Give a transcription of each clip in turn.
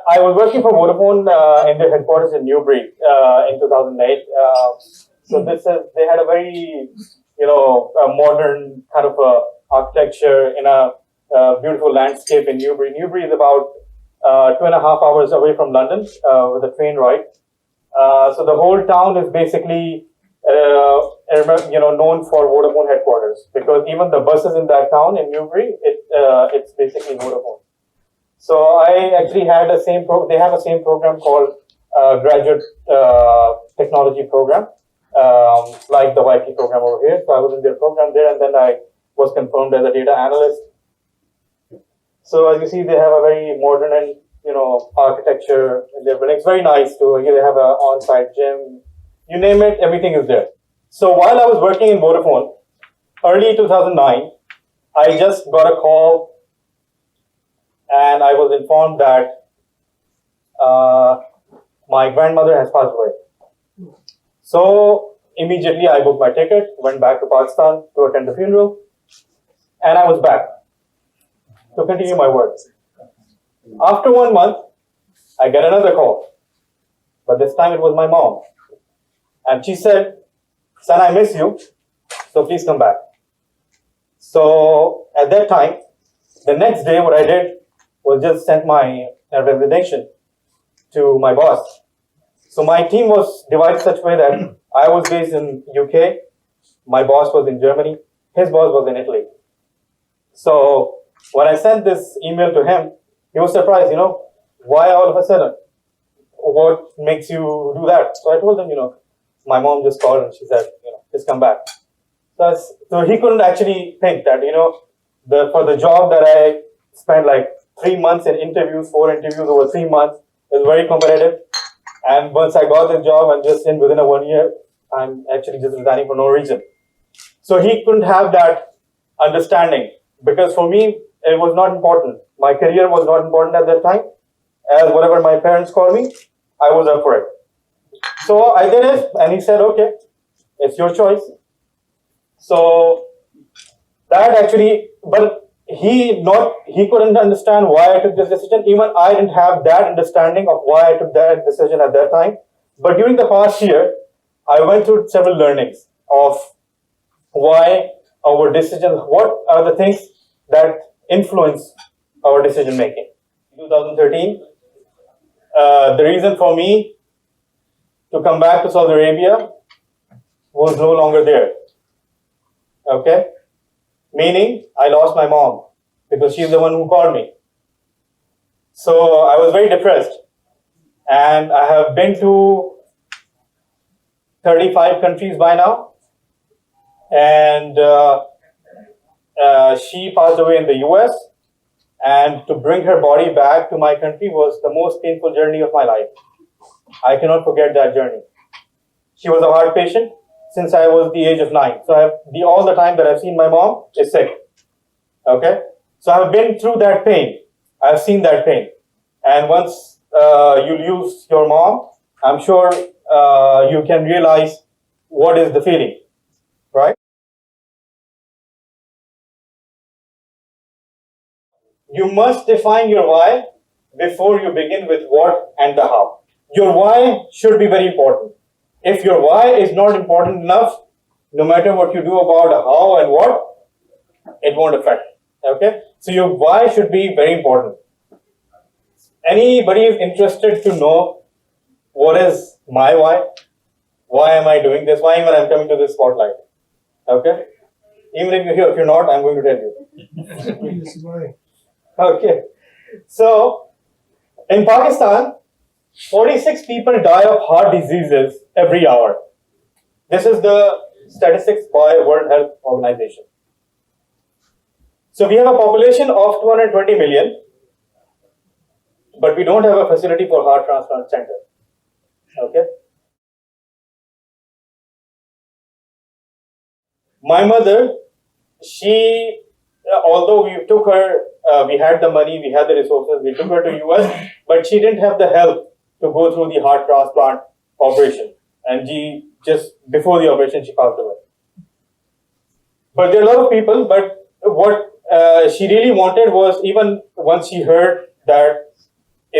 I was working for Vodafone in their headquarters in Newbury in 2008. So they had a very modern kind of architecture in a beautiful landscape in Newbury. Newbury is about 2.5 hours away from London with a train ride. So the whole town is basically known for Vodafone headquarters, because even the buses in that town in Newbury, it's basically Vodafone. So I actually had they have a same program called Graduate Technology Program, like the YP program over here. So I was in their program there, and then I was confirmed as a data analyst. So as you see, they have a very modern and architecture in their building. It's very nice too. They have an on-site gym. You name it, everything is there. So while I was working in Vodafone, early 2009, I just got a call and I was informed that my grandmother has passed away. So immediately I booked my ticket, went back to Pakistan to attend the funeral, and I was back to continue my work. After 1 month, I get another call, but this time it was my mom. And she said, "Son, I miss you, so please come back." So at that time, the next day, what I did was just sent my resignation to my boss. So my team was divided such a way that I was based in UK, my boss was in Germany, his boss was in Italy. So when I sent this email to him, he was surprised, why all of a sudden? What makes you do that? So I told him, my mom just called and she said, just come back. So he couldn't actually think that, for the job that I spent like 3 months in interviews, 4 interviews over 3 months, it was very competitive. And once I got the job, and just within 1 year, I'm actually just resigning for no reason. So he couldn't have that understanding, because for me, it was not important. My career was not important at that time. As whatever my parents called me, I was up for it. So I did it, and he said, "Okay, it's your choice." So that actually, but he couldn't understand why I took this decision. Even I didn't have that understanding of why I took that decision at that time. But during the past year, I went through several learnings of why our decisions, what are the things that influence our decision making. 2013, the reason for me to come back to Saudi Arabia was no longer there. Okay? Meaning, I lost my mom because she's the one who called me. So I was very depressed. And I have been to 35 countries by now. And she passed away in the US. And to bring her body back to my country was the most painful journey of my life. I cannot forget that journey. She was a heart patient since I was the age of 9. So all the time that I've seen my mom is sick. Okay? So I've been through that pain. I've seen that pain. And once you lose your mom, I'm sure you can realize what is the feeling, right? You must define your why before you begin with what and the how. Your why should be very important. If your why is not important enough, no matter what you do about how and what, it won't affect. Okay? So your why should be very important. Anybody is interested to know what is my why? Why am I doing this? Why am I coming to this spotlight? Okay? Even if you're here, if you're not, I'm going to tell you. Okay. So, in Pakistan, 46 people die of heart diseases every hour. This is the statistics by World Health Organization. So we have a population of 220 million, but we don't have a facility for heart transplant center. Okay. My mother, although we took her, we had the money, we had the resources, we took her to US, but she didn't have the help to go through the heart transplant operation. And just before the operation, she passed away. But there are a lot of people, but what she really wanted was, even once she heard that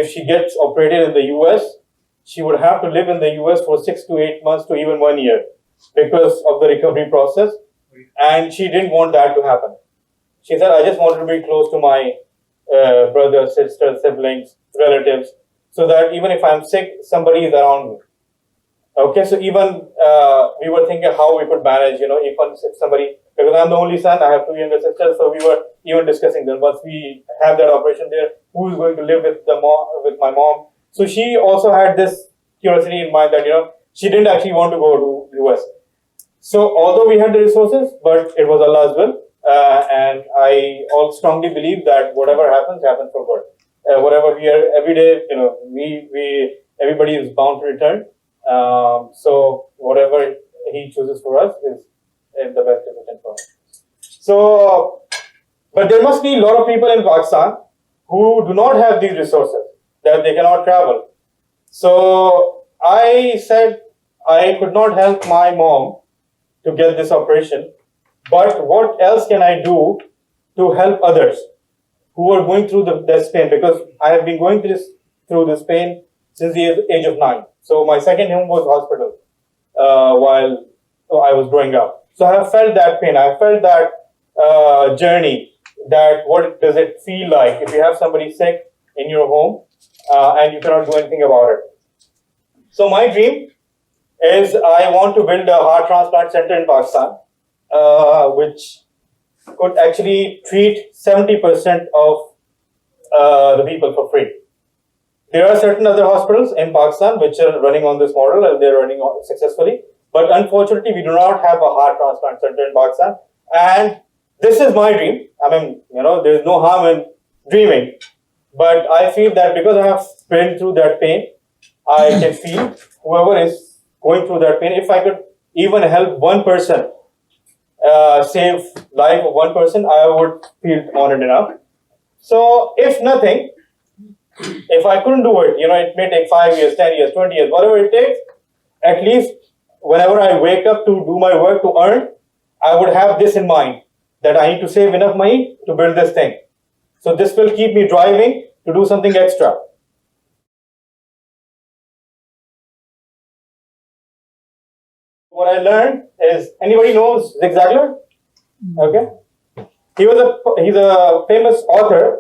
if she gets operated in the US, she would have to live in the US for 6 to 8 months to even 1 year because of the recovery process. And she didn't want that to happen. She said, I just wanted to be close to my brothers, sisters, siblings, relatives, so that even if I'm sick, somebody is around me. Okay, so even we were thinking how we could manage, if somebody, because I'm the only son, I have 2 younger sisters, so we were even discussing that once we have that operation there, who is going to live with with my mom. So she also had this curiosity in mind that, she didn't actually want to go to US. So although we had the resources, but it was Allah's will, and I all strongly believe that whatever happens, happens for good. Whatever we are every day, everybody is bound to return. So whatever He chooses for us is the best decision for us. So, but there must be a lot of people in Pakistan who do not have these resources, that they cannot travel. So I said I could not help my mom to get this operation, but what else can I do to help others who are going through this pain? Because I have been going through this pain since the age of 9. So my second home was hospital while I was growing up. So I have felt that pain. I have felt that journey. That what does it feel like if you have somebody sick in your home and you cannot do anything about it? So my dream is I want to build a heart transplant center in Pakistan, which could actually treat 70% of the people for free. There are certain other hospitals in Pakistan which are running on this model and they're running on successfully. But unfortunately, we do not have a heart transplant center in Pakistan. And this is my dream. I mean, there's no harm in dreaming. But I feel that because I have been through that pain, I can feel whoever is going through that pain, if I could even help one person, save life of one person, I would feel honored enough. So if nothing, if I couldn't do it, it may take 5 years, 10 years, 20 years, whatever it takes, at least whenever I wake up to do my work to earn, I would have this in mind, that I need to save enough money to build this thing. So this will keep me driving to do something extra. What I learned is, anybody knows Zig Ziglar? Okay. He's a famous author.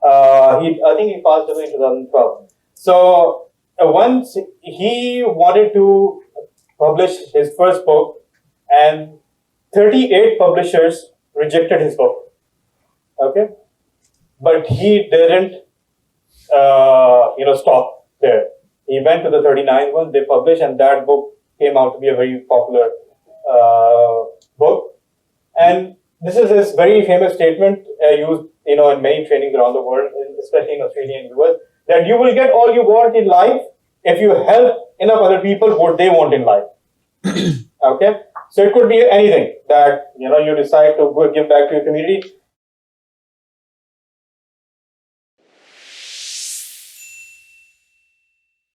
I think he passed away in 2012. So once he wanted to publish his first book, and 38 publishers rejected his book. Okay, but he didn't, stop there. He went to the 39th one. They published, and that book came out to be a very popular book. And this is his very famous statement used, in many trainings around the world, especially in Australia and US, that you will get all you want in life if you help enough other people what they want in life. Okay, so it could be anything that you decide to go give back to your community.